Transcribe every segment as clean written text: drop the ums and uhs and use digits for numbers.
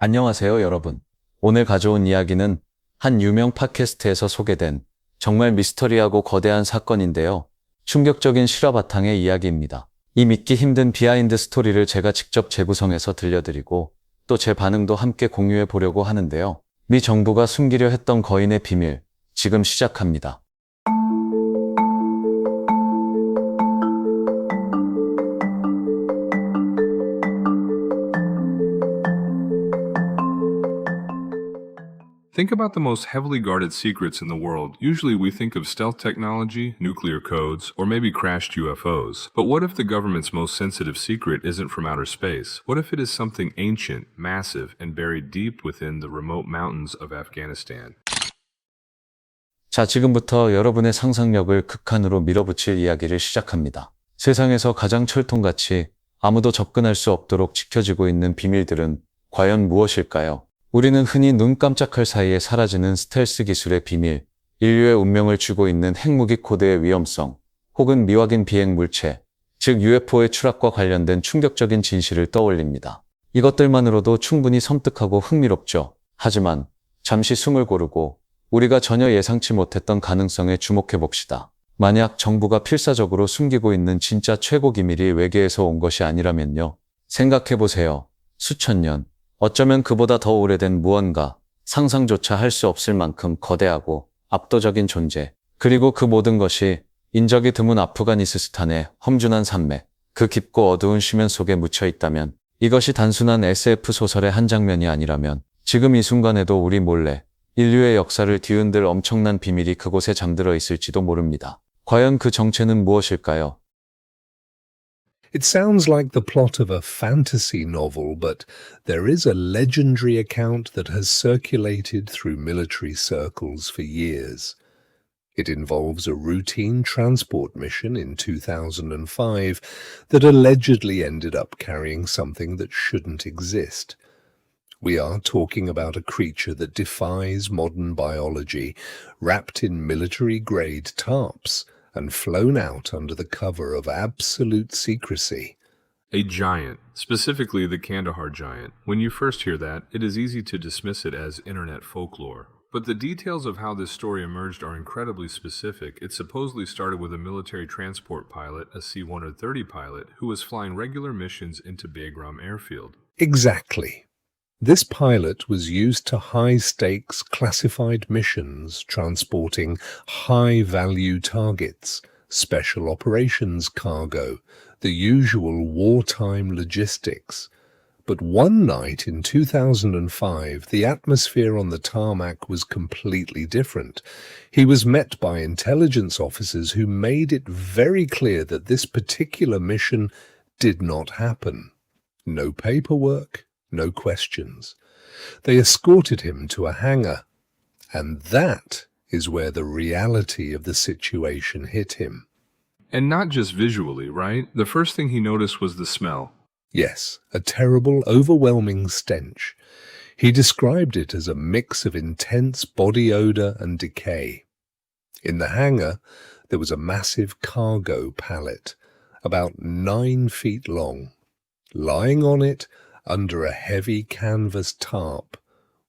안녕하세요, 여러분. 오늘 가져온 이야기는 한 유명 팟캐스트에서 소개된 정말 미스터리하고 거대한 사건인데요. 충격적인 실화 바탕의 이야기입니다. 이 믿기 힘든 비하인드 스토리를 제가 직접 재구성해서 들려드리고 또 제 반응도 함께 공유해 보려고 하는데요. 미 정부가 숨기려 했던 거인의 비밀, 지금 시작합니다. Think about the most heavily guarded secrets in the world. Usually we think of stealth technology, nuclear codes, or maybe crashed UFOs. But what if the government's most sensitive secret isn't from outer space? What if it is something ancient, massive, and buried deep within the remote mountains of Afghanistan? 자, 지금부터 여러분의 상상력을 극한으로 밀어붙일 이야기를 시작합니다. 세상에서 가장 철통같이 아무도 접근할 수 없도록 지켜지고 있는 비밀들은 과연 무엇일까요? 우리는 흔히 눈 깜짝할 사이에 사라지는 스텔스 기술의 비밀, 인류의 운명을 쥐고 있는 핵무기 코드의 위험성, 혹은 미확인 비행 물체, 즉 UFO의 추락과 관련된 충격적인 진실을 떠올립니다. 이것들만으로도 충분히 섬뜩하고 흥미롭죠. 하지만 잠시 숨을 고르고 우리가 전혀 예상치 못했던 가능성에 주목해 봅시다. 만약 정부가 필사적으로 숨기고 있는 진짜 최고 기밀이 외계에서 온 것이 아니라면요. 생각해 보세요. 수천 년, 어쩌면 그보다 더 오래된 무언가, 상상조차 할 수 없을 만큼 거대하고 압도적인 존재, 그리고 그 모든 것이 인적이 드문 아프가니스탄의 험준한 산맥, 그 깊고 어두운 심연 속에 묻혀 있다면, 이것이 단순한 SF 소설의 한 장면이 아니라면 지금 이 순간에도 우리 몰래 인류의 역사를 뒤흔들 엄청난 비밀이 그곳에 잠들어 있을지도 모릅니다. 과연 그 정체는 무엇일까요? It sounds like the plot of a fantasy novel, but there is a legendary account that has circulated through military circles for years. It involves a routine transport mission in 2005 that allegedly ended up carrying something that shouldn't exist. We are talking about a creature that defies modern biology, wrapped in military-grade tarps, and flown out under the cover of absolute secrecy. A giant, specifically the Kandahar giant. When you first hear that, it is easy to dismiss it as internet folklore. But the details of how this story emerged are incredibly specific. It supposedly started with a military transport pilot, a C-130 pilot, who was flying regular missions into Bagram airfield. Exactly. This pilot was used to high-stakes classified missions transporting high-value targets, special operations cargo, the usual wartime logistics. But one night in 2005, the atmosphere on the tarmac was completely different. He was met by intelligence officers who made it very clear that this particular mission did not happen. No paperwork. No questions. They escorted him to a hangar, and that is where the reality of the situation hit him. And not just visually, right? The first thing he noticed was the smell. Yes, a terrible, overwhelming stench. He described it as a mix of intense body odor and decay. In the hangar, there was a massive cargo pallet, about 9 feet long. Lying on it, under a heavy canvas tarp,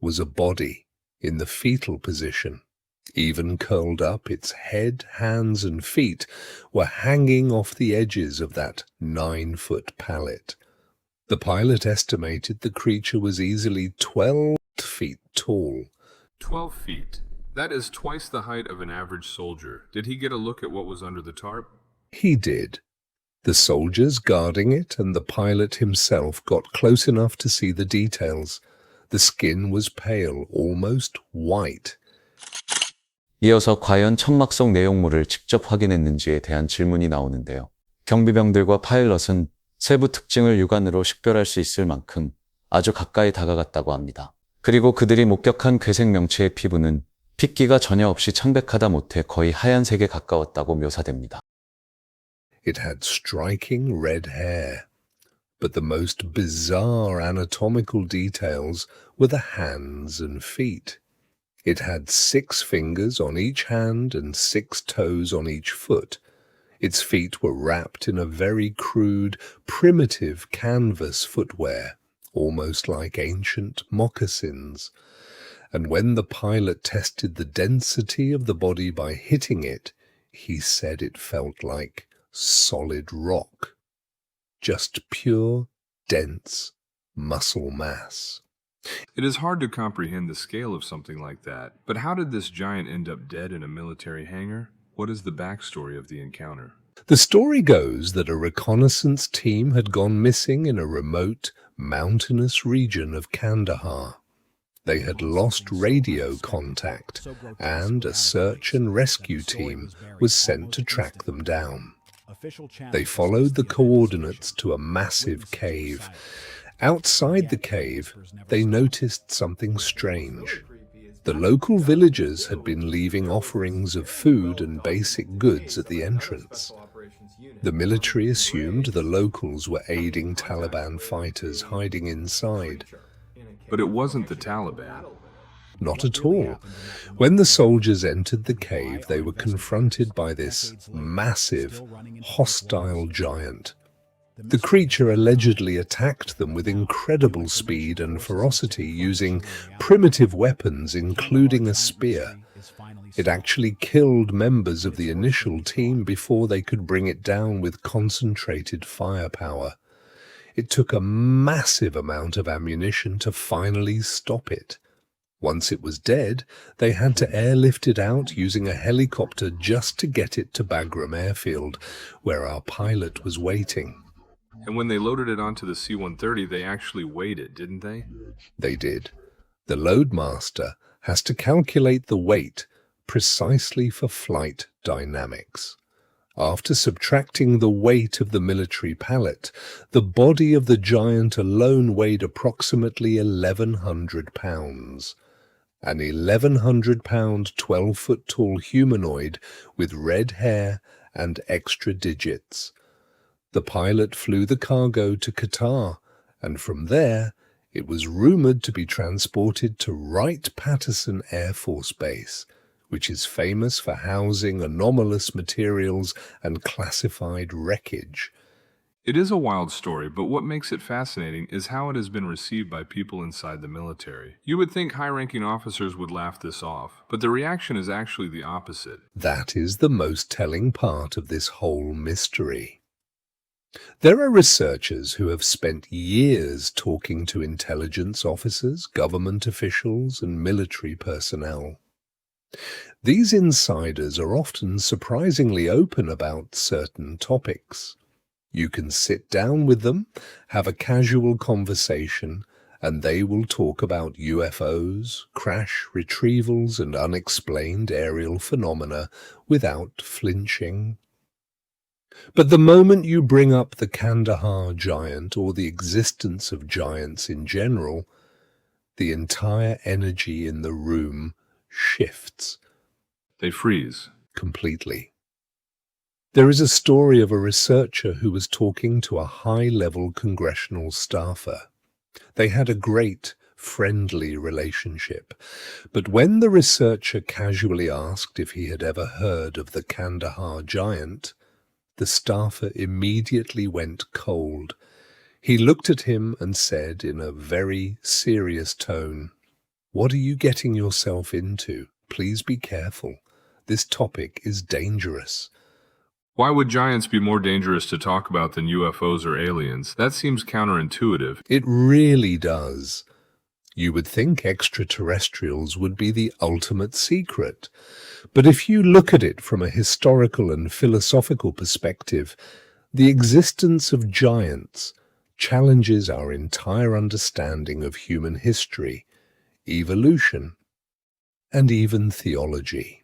was a body in the fetal position. Even curled up, its head, hands and feet were hanging off the edges of that 9-foot pallet. The pilot estimated the creature was easily 12 feet tall. 12 feet. That is twice the height of an average soldier. Did he get a look at what was under the tarp? He did. The soldiers guarding it and the pilot himself got close enough to see the details. The skin was pale, almost white. 이어서 과연 천막 속 내용물을 직접 확인했는지에 대한 질문이 나오는데요. 경비병들과 파일럿은 세부 특징을 육안으로 식별할 수 있을 만큼 아주 가까이 다가갔다고 합니다. 그리고 그들이 목격한 괴생명체의 피부는 핏기가 전혀 없이 창백하다 못해 거의 하얀색에 가까웠다고 묘사됩니다. It had striking red hair, but the most bizarre anatomical details were the hands and feet. It had 6 fingers on each hand and 6 toes on each foot. Its feet were wrapped in a very crude, primitive canvas footwear, almost like ancient moccasins. And when the pilot tested the density of the body by hitting it, he said it felt like solid rock. Just pure, dense muscle mass. It is hard to comprehend the scale of something like that, but how did this giant end up dead in a military hangar? What is the backstory of the encounter? The story goes that a reconnaissance team had gone missing in a remote, mountainous region of Kandahar. They had lost radio contact, and a search and rescue team was sent to track them down. They followed the coordinates to a massive cave. Outside the cave, they noticed something strange. The local villagers had been leaving offerings of food and basic goods at the entrance. The military assumed the locals were aiding Taliban fighters hiding inside. But it wasn't the Taliban. Not at all. When the soldiers entered the cave, they were confronted by this massive, hostile giant. The creature allegedly attacked them with incredible speed and ferocity, using primitive weapons, including a spear. It actually killed members of the initial team before they could bring it down with concentrated firepower. It took a massive amount of ammunition to finally stop it. Once it was dead, they had to airlift it out using a helicopter just to get it to Bagram airfield, where our pilot was waiting. And when they loaded it onto the C-130, they actually weighed it, didn't they? They did. The loadmaster has to calculate the weight precisely for flight dynamics. After subtracting the weight of the military pallet, the body of the giant alone weighed approximately 1,100 pounds. An 1,100-pound, 12-foot-tall humanoid with red hair and extra digits. The pilot flew the cargo to Qatar, and from there it was rumored to be transported to Wright-Patterson Air Force Base, which is famous for housing anomalous materials and classified wreckage. It is a wild story, but what makes it fascinating is how it has been received by people inside the military. You would think high-ranking officers would laugh this off, but the reaction is actually the opposite. That is the most telling part of this whole mystery. There are researchers who have spent years talking to intelligence officers, government officials, and military personnel. These insiders are often surprisingly open about certain topics. You can sit down with them, have a casual conversation, and they will talk about UFOs, crash retrievals, and unexplained aerial phenomena without flinching. But the moment you bring up the Kandahar giant or the existence of giants in general, the entire energy in the room shifts. They freeze. Completely. There is a story of a researcher who was talking to a high-level congressional staffer. They had a great, friendly relationship, but when the researcher casually asked if he had ever heard of the Kandahar giant, the staffer immediately went cold. He looked at him and said in a very serious tone, "What are you getting yourself into? Please be careful. This topic is dangerous." Why would giants be more dangerous to talk about than UFOs or aliens? That seems counterintuitive. It really does. You would think extraterrestrials would be the ultimate secret. But if you look at it from a historical and philosophical perspective, the existence of giants challenges our entire understanding of human history, evolution, and even theology.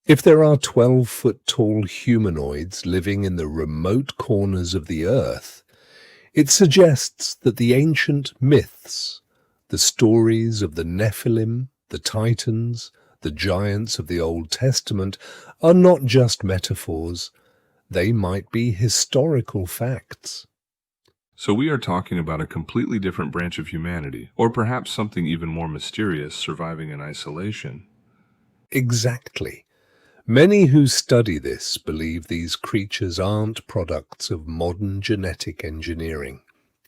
If there are 12-foot-tall humanoids living in the remote corners of the earth, it suggests that the ancient myths, the stories of the Nephilim, the Titans, the giants of the Old Testament, are not just metaphors. They might be historical facts. So we are talking about a completely different branch of humanity, or perhaps something even more mysterious surviving in isolation. Exactly. Many who study this believe these creatures aren't products of modern genetic engineering.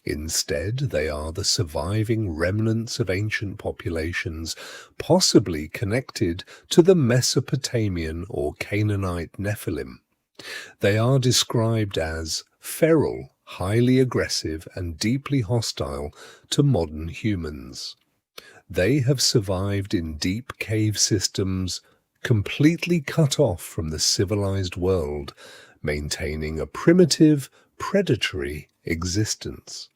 Instead, they are the surviving remnants of ancient populations, possibly connected to the Mesopotamian or Canaanite Nephilim. They are described as feral, highly aggressive, and deeply hostile to modern humans. They have survived in deep cave systems, completely cut off from the civilized world, maintaining a primitive, predatory existence.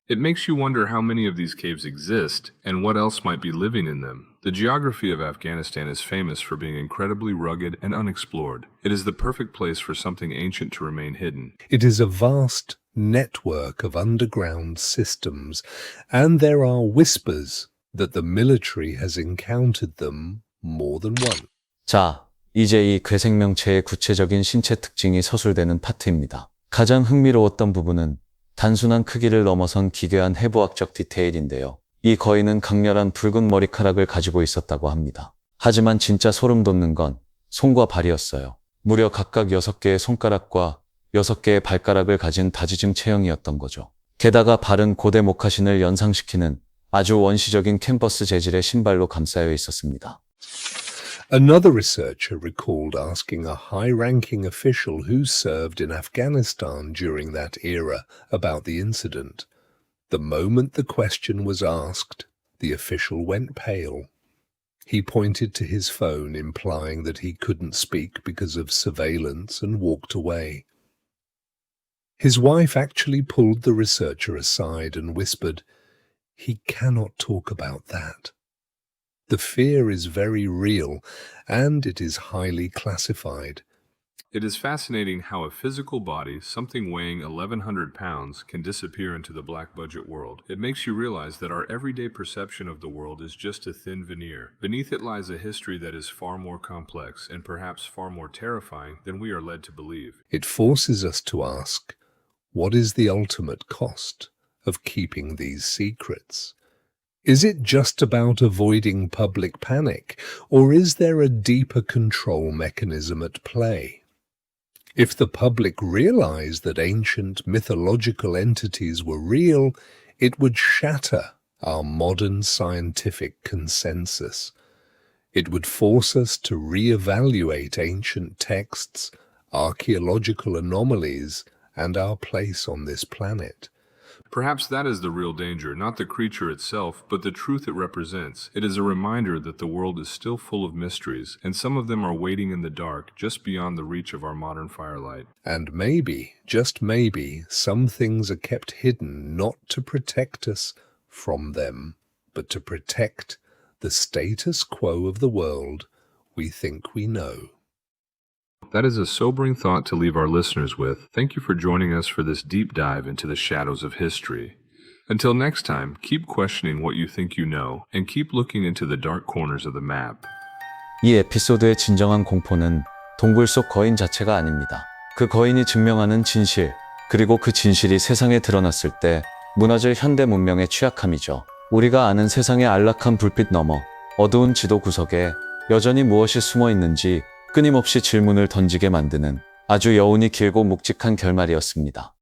It makes you wonder how many of these caves exist and what else might be living in them. The geography of Afghanistan is famous for being incredibly rugged and unexplored. It is the perfect place for something ancient to remain hidden. It is a vast network of underground systems, and there are whispers that the military has encountered them more than once. 자, 이제 이 괴생명체의 구체적인 신체 특징이 서술되는 파트입니다. 가장 흥미로웠던 부분은 단순한 크기를 넘어선 기괴한 해부학적 디테일인데요. 이 거인은 강렬한 붉은 머리카락을 가지고 있었다고 합니다. 하지만 진짜 소름 돋는 건 손과 발이었어요. 무려 각각 6개의 손가락과 6개의 발가락을 가진 다지증 체형이었던 거죠. 게다가 발은 고대 목화신을 연상시키는 아주 원시적인 캔버스 재질의 신발로 감싸여 있었습니다. Another researcher recalled asking a high-ranking official who served in Afghanistan during that era about the incident. The moment the question was asked, the official went pale. He pointed to his phone, implying that he couldn't speak because of surveillance, and walked away. His wife actually pulled the researcher aside and whispered, "He cannot talk about that." The fear is very real, and it is highly classified. It is fascinating how a physical body, something weighing 1,100 pounds, can disappear into the black budget world. It makes you realize that our everyday perception of the world is just a thin veneer. Beneath it lies a history that is far more complex and perhaps far more terrifying than we are led to believe. It forces us to ask, what is the ultimate cost of keeping these secrets? Is it just about avoiding public panic, or is there a deeper control mechanism at play? If the public realized that ancient mythological entities were real, it would shatter our modern scientific consensus. It would force us to reevaluate ancient texts, archaeological anomalies, and our place on this planet. Perhaps that is the real danger, not the creature itself, but the truth it represents. It is a reminder that the world is still full of mysteries, and some of them are waiting in the dark, just beyond the reach of our modern firelight. And maybe, just maybe, some things are kept hidden not to protect us from them, but to protect the status quo of the world we think we know. That is a sobering thought to leave our listeners with. Thank you for joining us for this deep dive into the shadows of history. Until next time, keep questioning what you think you know, and keep looking into the dark corners of the map. 이 에피소드의 진정한 공포는 동굴 속 거인 자체가 아닙니다. 그 거인이 증명하는 진실, 그리고 그 진실이 세상에 드러났을 때 무너질 현대 문명의 취약함이죠. 우리가 아는 세상의 안락한 불빛 너머, 어두운 지도 구석에 여전히 무엇이 숨어 있는지 끊임없이 질문을 던지게 만드는 아주 여운이 길고 묵직한 결말이었습니다.